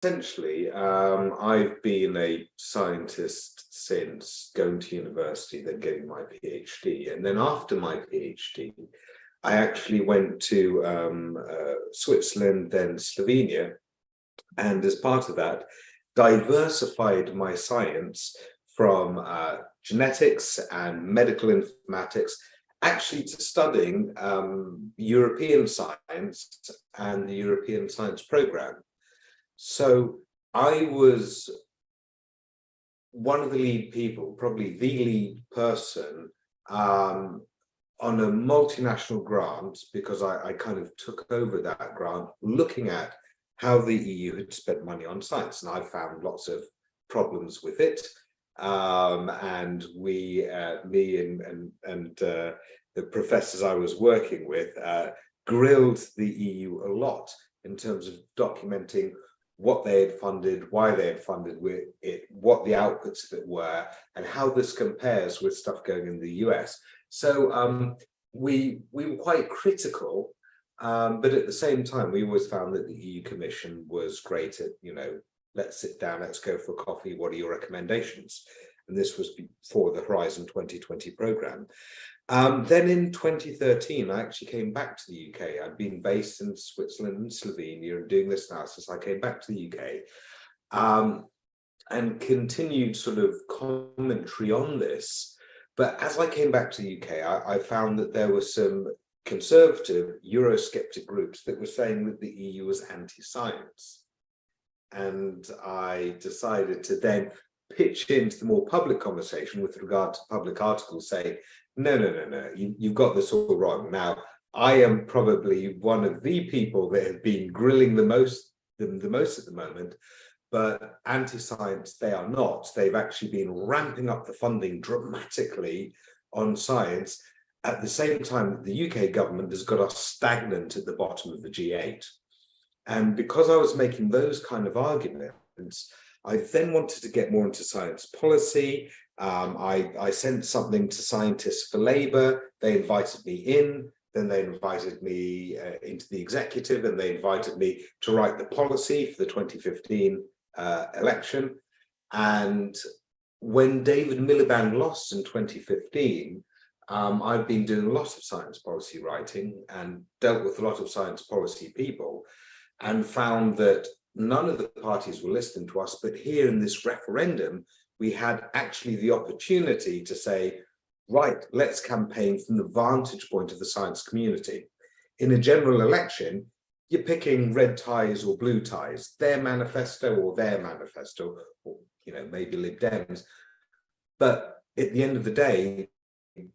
essentially, I've been a scientist since going to university, then getting my PhD. And then after my PhD, I actually went to Switzerland, then Slovenia. And as part of that, diversified my science from genetics and medical informatics actually to studying European science and the European science program. So I was one of the lead people, probably the lead person on a multinational grant, because I kind of took over that grant, looking at how the EU had spent money on science. And I found lots of problems with it. And me and the professors I was working with grilled the EU a lot in terms of documenting what they had funded, why they had funded it, what the outputs of it were, and how this compares with stuff going in the US. So we were quite critical, but at the same time, we always found that the EU Commission was great at, let's sit down, let's go for coffee, what are your recommendations? And this was before the Horizon 2020 programme. Then in 2013, I actually came back to the UK. I'd been based in Switzerland and Slovenia and doing this analysis. I came back to the UK and continued sort of commentary on this. But as I came back to the UK, I found that there were some conservative Eurosceptic groups that were saying that the EU was anti-science. And I decided to then pitch into the more public conversation with regard to public articles, say, no, you've got this all wrong. Now, I am probably one of the people that have been grilling the most at the moment, but anti-science, they are not. They've actually been ramping up the funding dramatically on science at the same time that the UK government has got us stagnant at the bottom of the G8. And because I was making those kind of arguments, I then wanted to get more into science policy. I sent something to Scientists for Labour. They invited me in, then they invited me into the executive, and they invited me to write the policy for the 2015 election. And when David Miliband lost in 2015, I've been doing a lot of science policy writing and dealt with a lot of science policy people, and found that none of the parties were listening to us. But here in this referendum, we had actually the opportunity to say, right, let's campaign from the vantage point of the science community. In a general election, you're picking red ties or blue ties, their manifesto or their manifesto, or maybe Lib Dems. But at the end of the day,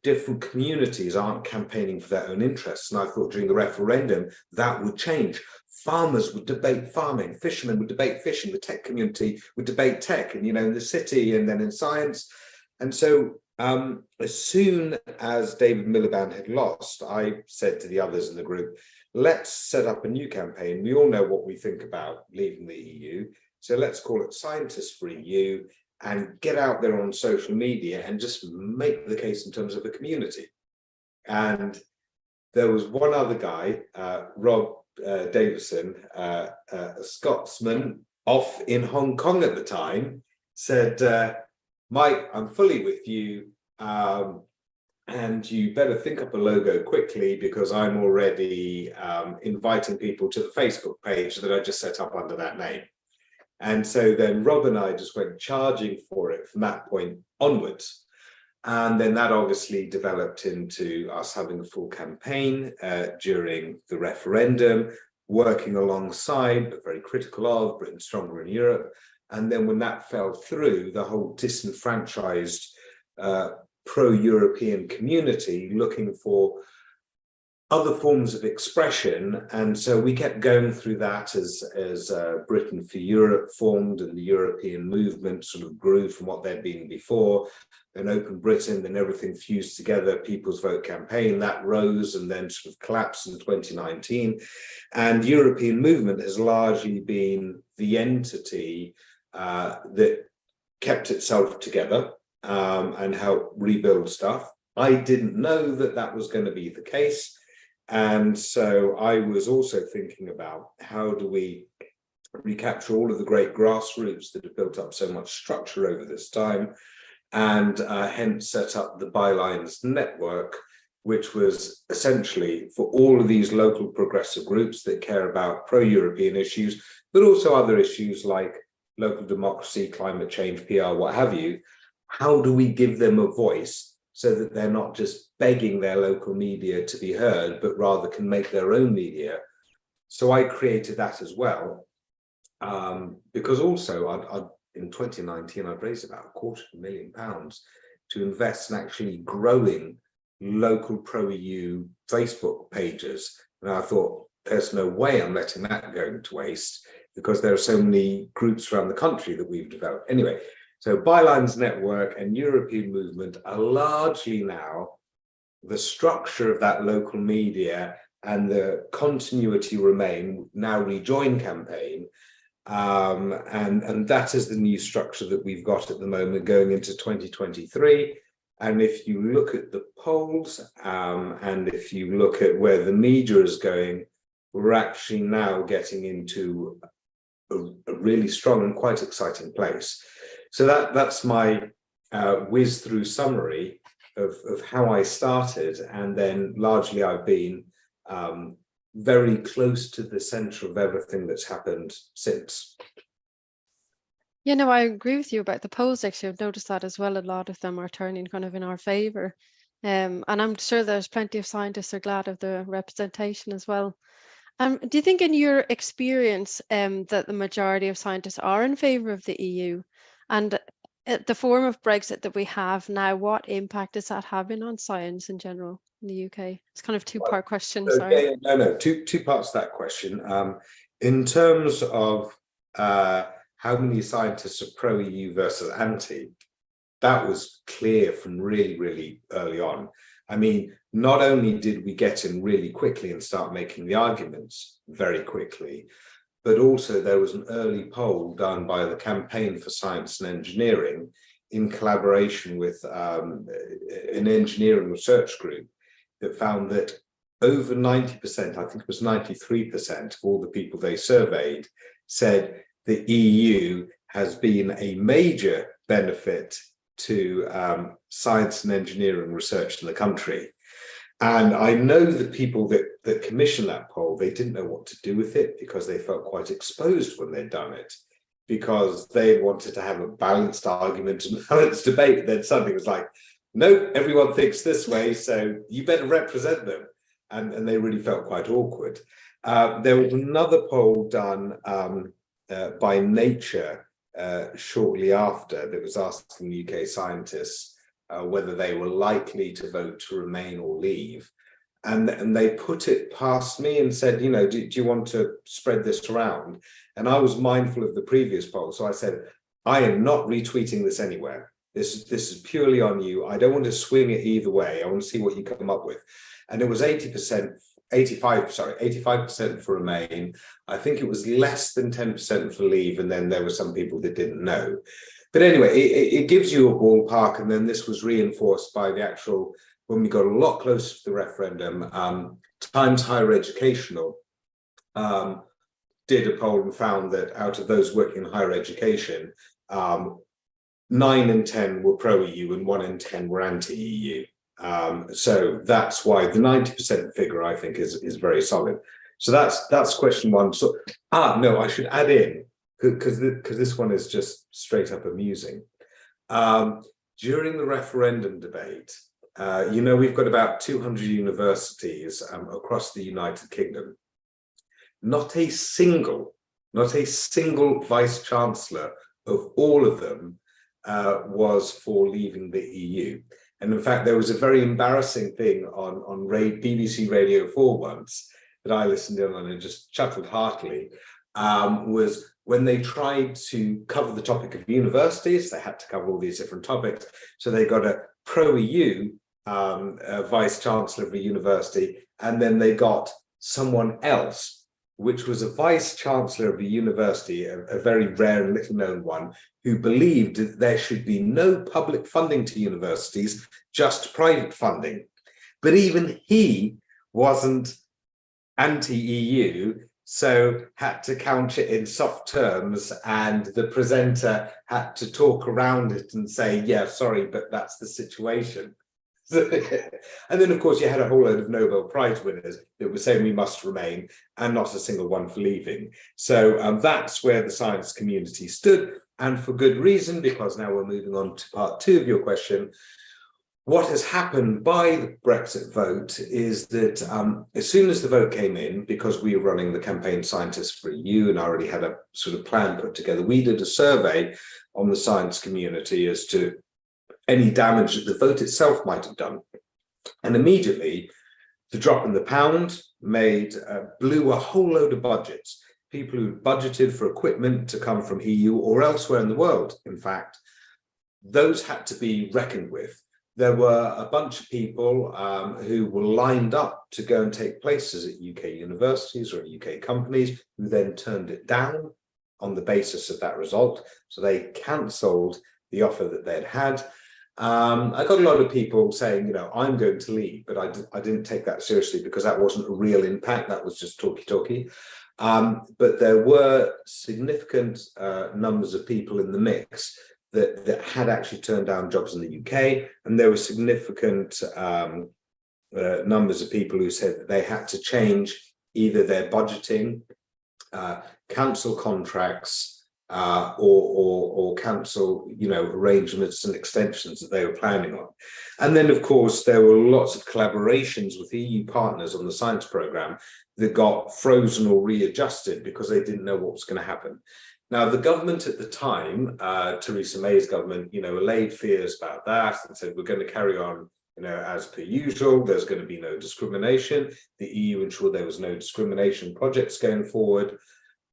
different communities aren't campaigning for their own interests. And I thought during the referendum that would change. Farmers would debate farming, fishermen would debate fishing, the tech community would debate tech, and in the city and then in science. And so as soon as David Miliband had lost, I said to the others in the group, let's set up a new campaign. We all know what we think about leaving the EU. So let's call it Scientists for EU, and get out there on social media and just make the case in terms of a community. And there was one other guy, Rob Davison, a Scotsman off in Hong Kong at the time, said, Mike, I'm fully with you, and you better think up a logo quickly, because I'm already inviting people to the Facebook page that I just set up under that name. And so then Rob and I just went charging for it from that point onwards. And then that obviously developed into us having a full campaign during the referendum, working alongside, but very critical of, Britain Stronger in Europe. And then when that fell through, the whole disenfranchised pro-European community looking for other forms of expression. And so we kept going through that as Britain for Europe formed, and the European movement sort of grew from what there'd been before. Then Open Britain, then everything fused together, People's Vote campaign, that rose and then sort of collapsed in 2019. And European movement has largely been the entity that kept itself together and helped rebuild stuff. I didn't know that that was going to be the case. And so I was also thinking about how do we recapture all of the great grassroots that have built up so much structure over this time, and hence set up the Bylines Network, which was essentially for all of these local progressive groups that care about pro-European issues, but also other issues like local democracy, climate change, PR, what have you. How do we give them a voice so that they're not just begging their local media to be heard, but rather can make their own media? So I created that as well, because also in 2019, I'd raised about £250,000 to invest in actually growing local pro-EU Facebook pages. And I thought, there's no way I'm letting that go to waste, because there are so many groups around the country that we've developed. Anyway, so Bylines Network and European Movement are largely now the structure of that local media, and the Continuity Remain, now Rejoin campaign. And that is the new structure that we've got at the moment going into 2023. And if you look at the polls, and if you look at where the media is going, we're actually now getting into a really strong and quite exciting place. So that's my whiz through summary of how I started, and then largely I've been very close to the center of everything that's happened since. Yeah, no, I agree with you about the polls. Actually, I've noticed that as well. A lot of them are turning kind of in our favor. And I'm sure there's plenty of scientists are glad of the representation as well. Do you think in your experience that the majority of scientists are in favor of the EU? And the form of Brexit that we have now, what impact is that having on science in general in the UK? It's kind of a two-part question, sorry. Yeah, no, two parts to that question. In terms of how many scientists are pro-EU versus anti, that was clear from really, really early on. I mean, not only did we get in really quickly and start making the arguments very quickly, but also there was an early poll done by the Campaign for Science and Engineering in collaboration with an engineering research group that found that over 90%, I think it was 93% of all the people they surveyed, said the EU has been a major benefit to science and engineering research in the country. And I know the people that commissioned that poll, they didn't know what to do with it, because they felt quite exposed when they'd done it, because they wanted to have a balanced argument and balanced debate. And then suddenly it was like, nope, everyone thinks this way, so you better represent them. And they really felt quite awkward. There was another poll done by Nature shortly after that was asking UK scientists whether they were likely to vote to remain or leave. And they put it past me and said, you know, do you want to spread this around? And I was mindful of the previous poll. So I said, I am not retweeting this anywhere. This is purely on you. I don't want to swing it either way. I want to see what you come up with. And it was 85% for remain. I think it was less than 10% for leave. And then there were some people that didn't know. But anyway, it gives you a ballpark. And then this was reinforced by the actual, when we got a lot closer to the referendum, Times Higher Educational did a poll and found that out of those working in higher education, 9 in 10 were pro-EU and 1 in 10 were anti-EU. So that's why the 90% figure, I think, is very solid. So that's question one. So no, I should add in, because this one is just straight up amusing. During the referendum debate, you know, we've got about 200 universities across the United Kingdom. Not a single vice chancellor of all of them was for leaving the EU. And in fact, there was a very embarrassing thing on BBC Radio 4 once that I listened in on and just chuckled heartily, was when they tried to cover the topic of universities. They had to cover all these different topics. So they got a pro-EU vice chancellor of a university, and then they got someone else, which was a vice chancellor of a university, a very rare and little known one, who believed that there should be no public funding to universities, just private funding. But even he wasn't anti-EU. so had to couch it in soft terms, and the presenter had to talk around it and say, yeah, sorry, but that's the situation. And then, of course, you had a whole load of Nobel Prize winners that were saying we must remain, and not a single one for leaving. So that's where the science community stood, and for good reason, because now we're moving on to part two of your question. What has happened by the Brexit vote is that as soon as the vote came in, because we were running the campaign scientists for EU and I already had a sort of plan put together, we did a survey on the science community as to any damage that the vote itself might have done. And immediately, the drop in the pound blew a whole load of budgets. People who budgeted for equipment to come from EU or elsewhere in the world, in fact, those had to be reckoned with. There were a bunch of people who were lined up to go and take places at UK universities or UK companies, who then turned it down on the basis of that result. So they cancelled the offer that they'd had. I got a lot of people saying, you know, I'm going to leave, but I didn't take that seriously because that wasn't a real impact. That was just talky. But there were significant numbers of people in the mix that had actually turned down jobs in the UK, and there were significant numbers of people who said that they had to change either their budgeting, cancel contracts, or cancel, you know, arrangements and extensions that they were planning on. And then, of course, there were lots of collaborations with EU partners on the science programme that got frozen or readjusted because they didn't know what was going to happen. Now, the government at the time, Theresa May's government, you know, allayed fears about that and said, we're going to carry on, you know, as per usual. There's going to be no discrimination. The EU ensured there was no discrimination projects going forward.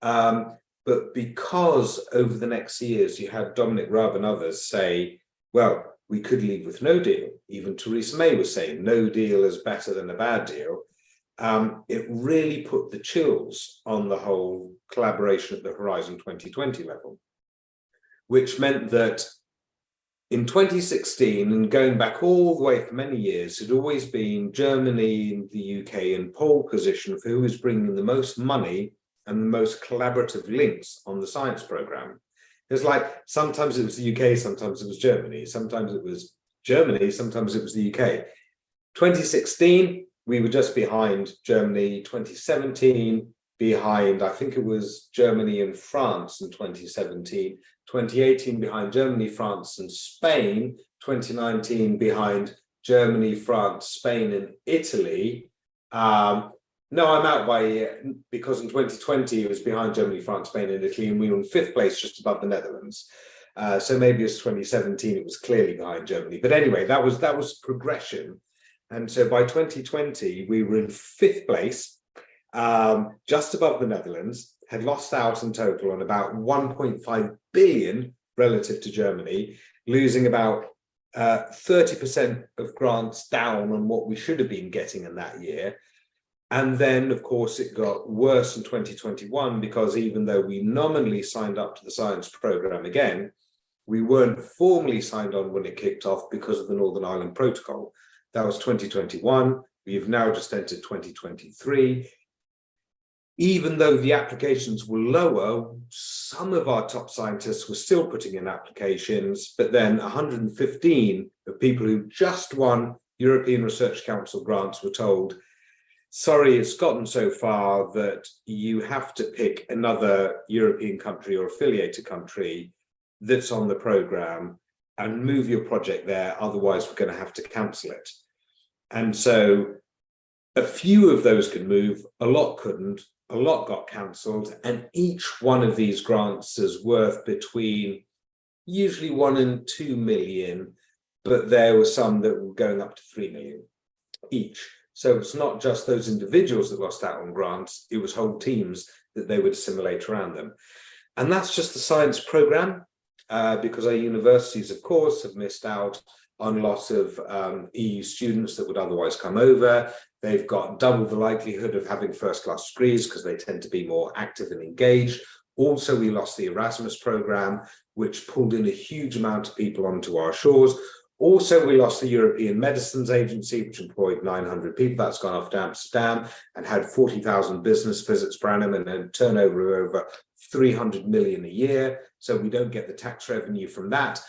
But because over the next years, you had Dominic Raab and others say, well, we could leave with no deal. Even Theresa May was saying no deal is better than a bad deal. It really put the chills on the whole collaboration at the Horizon 2020 level, which meant that in 2016, and going back all the way for many years, it had always been Germany and the UK in pole position for who was bringing the most money and the most collaborative links on the science programme. It's like sometimes it was the UK, sometimes it was Germany, sometimes it was Germany, sometimes it was the UK. 2016, we were just behind Germany. 2017, behind, I think it was Germany and France in 2017. 2018, behind Germany, France and Spain. 2019, behind Germany, France, Spain and Italy. No, I'm out by a year, because in 2020 it was behind Germany, France, Spain and Italy, and we were in fifth place just above the Netherlands. So maybe it's 2017, it was clearly behind Germany. But anyway, that was progression. And so by 2020, we were in fifth place, just above the Netherlands, had lost out in total on about 1.5 billion relative to Germany, losing about 30% of grants down on what we should have been getting in that year. And then, of course, it got worse in 2021, because even though we nominally signed up to the science programme again, we weren't formally signed on when it kicked off because of the Northern Ireland Protocol. That was 2021. We've now just entered 2023. Even though the applications were lower, some of our top scientists were still putting in applications, but then 115 of people who just won European Research Council grants were told, sorry, it's gotten so far that you have to pick another European country or affiliated country that's on the programme and move your project there, otherwise we're going to have to cancel it. And so a few of those could move, a lot couldn't, a lot got cancelled, and each one of these grants is worth between usually 1 and 2 million, but there were some that were going up to 3 million each. So it's not just those individuals that lost out on grants, it was whole teams that they would assimilate around them. And that's just the science programme, because our universities, of course, have missed out on lots of EU students that would otherwise come over. They've got double the likelihood of having first-class degrees because they tend to be more active and engaged. Also, we lost the Erasmus programme, which pulled in a huge amount of people onto our shores. Also, we lost the European Medicines Agency, which employed 900 people. That's gone off to Amsterdam and had 40,000 business visits per annum and a turnover of over 300 million a year. So we don't get the tax revenue from that.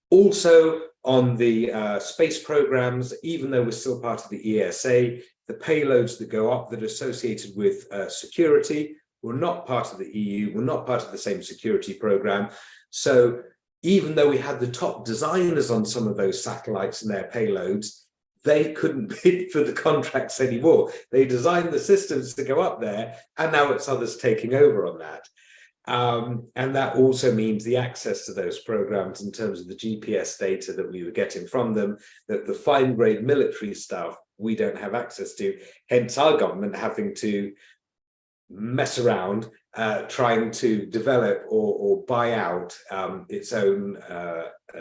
Also, on the space programs, even though we're still part of the ESA, the payloads that go up that are associated with security, we're not part of the EU, we're not part of the same security program. So even though we had the top designers on some of those satellites and their payloads, they couldn't bid for the contracts anymore. They designed the systems to go up there, and now it's others taking over on that. And that also means the access to those programs in terms of the GPS data that we were getting from them, that the fine-grade military stuff we don't have access to, hence our government having to mess around trying to develop or buy out its own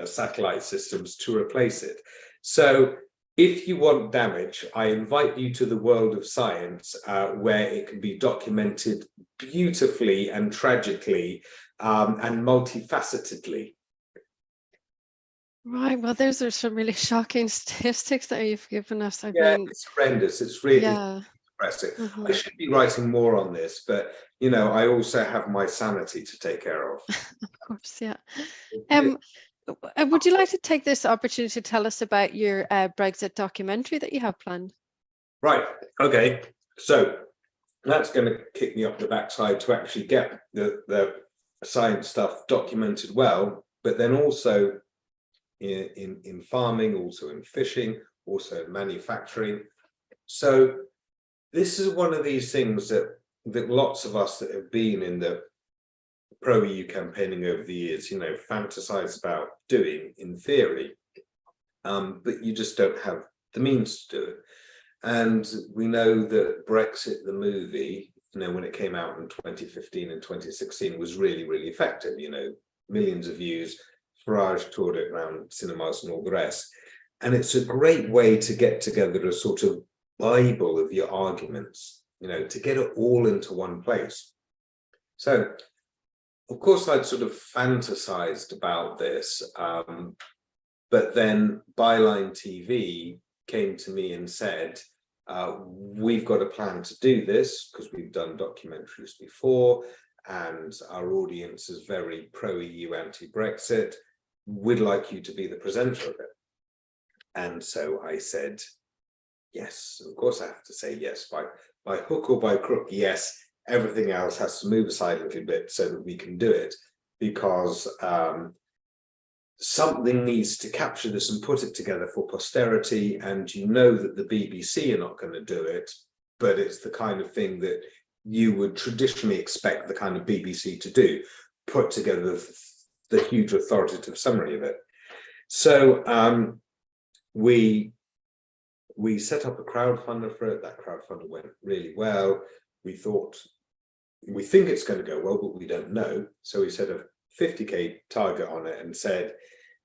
satellite systems to replace it. So if you want damage, I invite you to the world of science where it can be documented beautifully and tragically and multifacetedly. Right. Well, those are some really shocking statistics that you've given us. I Yeah, mean, it's horrendous. It's really yeah. depressing. I should be writing more on this, but you know, I also have my sanity to take care of. Of course, yeah. Would you like to take this opportunity to tell us about your Brexit documentary that you have planned? Right. Okay. So that's going to kick me up the backside to actually get the science stuff documented well, but then also in farming, also in fishing, also in manufacturing. So this is one of these things that lots of us that have been in the pro-EU campaigning over the years, you know, fantasize about doing in theory, but you just don't have the means to do it. And we know that Brexit, the movie, you know, when it came out in 2015 and 2016, was really, really effective. You know, millions of views, Farage toured it around cinemas and all the rest. And it's a great way to get together a sort of Bible of your arguments, you know, to get it all into one place. So, of course, I'd sort of fantasized about this, but then Byline TV came to me and said, we've got a plan to do this because we've done documentaries before and our audience is very pro-EU, anti-Brexit. We'd like you to be the presenter of it. And so I said, yes, of course I have to say yes, by hook or by crook, yes. Everything else has to move aside a little bit so that we can do it, because something needs to capture this and put it together for posterity. And you know that the BBC are not going to do it, but it's the kind of thing that you would traditionally expect the kind of BBC to do, put together the huge authoritative summary of it. So we set up a crowdfunder for it. That crowdfunder went really well. We think it's going to go well, but we don't know. So we set a 50k target on it and said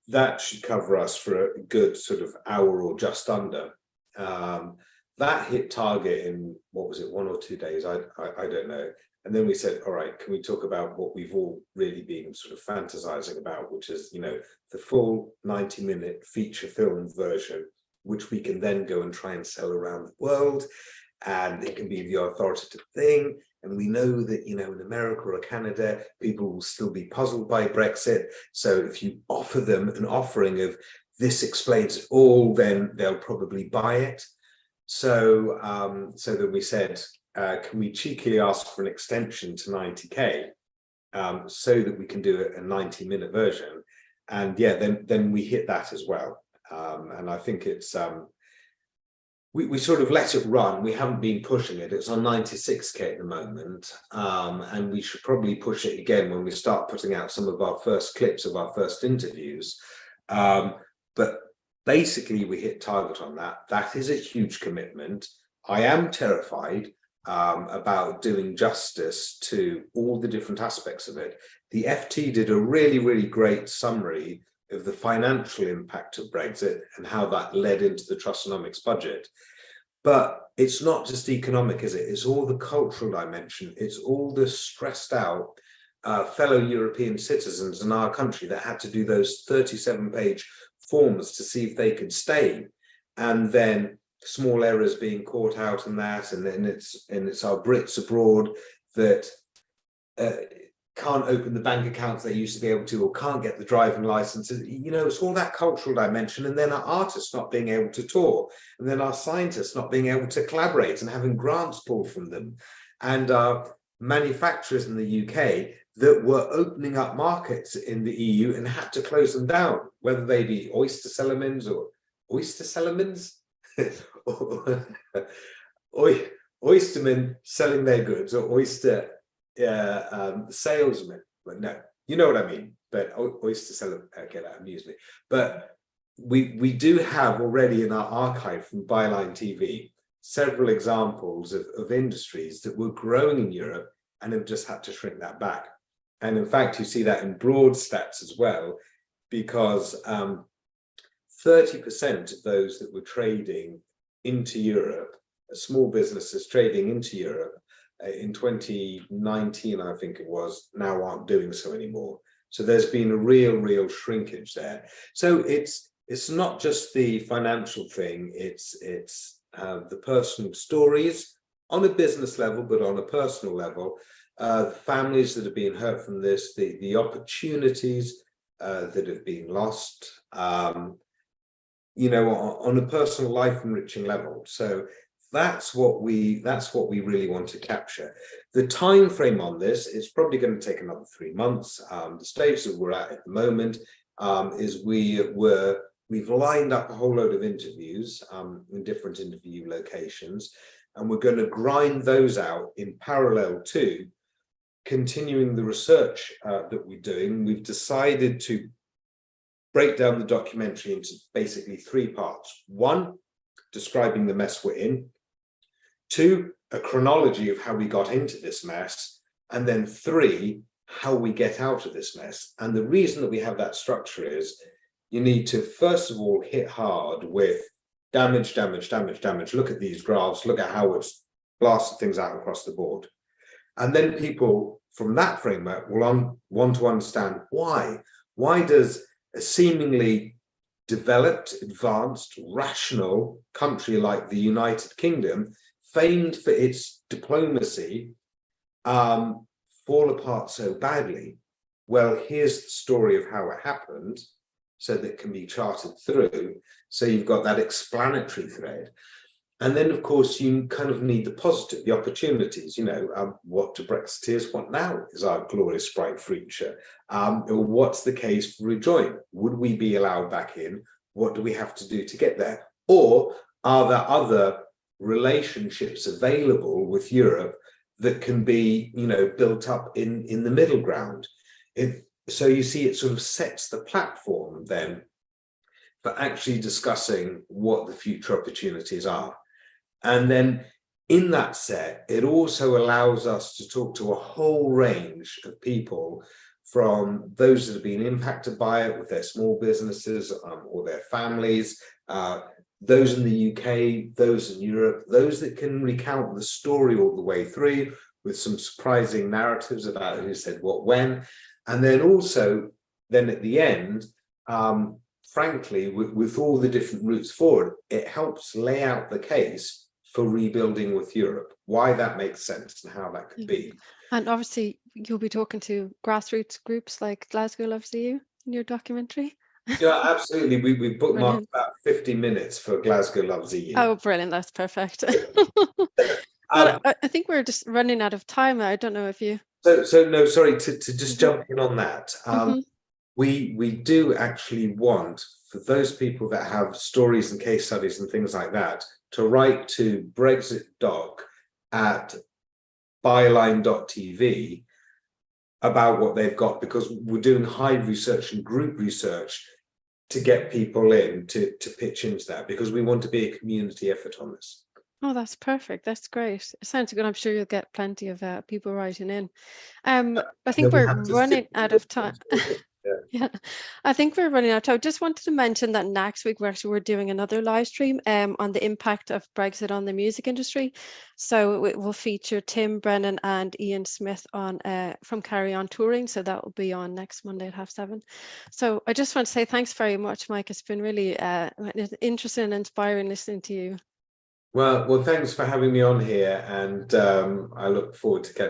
that should cover us for a good sort of hour or just under. That hit target in, what was it, 1 or 2 days? I don't know. And then we said, all right, can we talk about what we've all really been sort of fantasizing about, which is, you know, the full 90-minute feature film version, which we can then go and try and sell around the world. And it can be the authoritative thing. And we know that, you know, in America or Canada, people will still be puzzled by Brexit. So if you offer them an offering of this explains it all, then they'll probably buy it. So, so that we said, can we cheekily ask for an extension to 90k so that we can do a 90-minute version? And yeah, then we hit that as well. And I think it's we sort of let it run. We haven't been pushing it. It's on 96k at the moment, and we should probably push it again when we start putting out some of our first clips of our first interviews. But basically, we hit target on that. That is a huge commitment. I am terrified about doing justice to all the different aspects of it. The FT did a really, really great summary of the financial impact of Brexit and how that led into the Trustonomics budget. But it's not just economic, is it? It's all the cultural dimension. It's all the stressed out fellow European citizens in our country that had to do those 37-page forms to see if they could stay, and then small errors being caught out in that, and then it's our Brits abroad that can't open the bank accounts they used to be able to, or can't get the driving licenses. It's all that cultural dimension, and then our artists not being able to tour, and then our scientists not being able to collaborate and having grants pulled from them, and our manufacturers in the UK that were opening up markets in the EU and had to close them down, whether they be oystermen selling their goods, or oyster salesmen. But no, you know what I mean. But oyster seller, okay, that amused me. But we do have already in our archive from Byline TV several examples of industries that were growing in Europe and have just had to shrink that back. And in fact, you see that in broad stats as well, because 30% of those that were trading into Europe, small businesses trading into Europe in 2019, I think it was, now aren't doing so anymore. So there's been a real shrinkage there. So it's not just the financial thing, it's the personal stories on a business level, but on a personal level, the families that have been hurt from this, the opportunities that have been lost, on a personal life enriching level. So that's what we really want to capture. The time frame on this is probably going to take another 3 months. The stage that we're at the moment is we've lined up a whole load of interviews in different interview locations, and we're going to grind those out in parallel to continuing the research that we're doing. We've decided to break down the documentary into basically 3 parts. 1, describing the mess we're in. 2, a chronology of how we got into this mess. And then 3, how we get out of this mess. And the reason that we have that structure is you need to, first of all, hit hard with damage. Look at these graphs, look at how it's blasted things out across the board. And then people from that framework will want to understand why. Why does a seemingly developed, advanced, rational country like the United Kingdom, famed for its diplomacy, fall apart so badly? Well, here's the story of how it happened, so that it can be charted through. So you've got that explanatory thread. And then, of course, you kind of need the positive, the opportunities. What do Brexiteers want now is our glorious bright future. What's the case for rejoin? Would we be allowed back in? What do we have to do to get there? Or are there other relationships available with Europe that can be, built up in the middle ground? So you see, it sort of sets the platform then for actually discussing what the future opportunities are. And then in that set, it also allows us to talk to a whole range of people, from those that have been impacted by it with their small businesses or their families, those in the UK, those in Europe, those that can recount the story all the way through with some surprising narratives about who said what when. And then also, then at the end, frankly, with all the different routes forward, it helps lay out the case for rebuilding with Europe, why that makes sense and how that could be. And obviously, you'll be talking to grassroots groups like Glasgow Loves EU in your documentary. Yeah, absolutely. We bookmarked about 50 minutes for Glasgow Loves EU. Oh, brilliant. That's perfect. I think we're just running out of time. I don't know if you... So no, sorry, to just jump in on that. We do actually want, for those people that have stories and case studies and things like that, to write to brexitdoc@byline.tv about what they've got, because we're doing hive research and group research to get people in to pitch into that, because we want to be a community effort on this. Oh, that's perfect. That's great. It sounds good. I'm sure you'll get plenty of people writing in. I think we're running out of time. Yeah, I think we're running out of time. Just wanted to mention that next week we're doing another live stream on the impact of Brexit on the music industry. So it will feature Tim Brennan and Ian Smith on from Carry On Touring. So that will be on next Monday at 7:30. So I just want to say thanks very much, Mike. It's been really interesting and inspiring listening to you. Well, thanks for having me on here, and I look forward to catching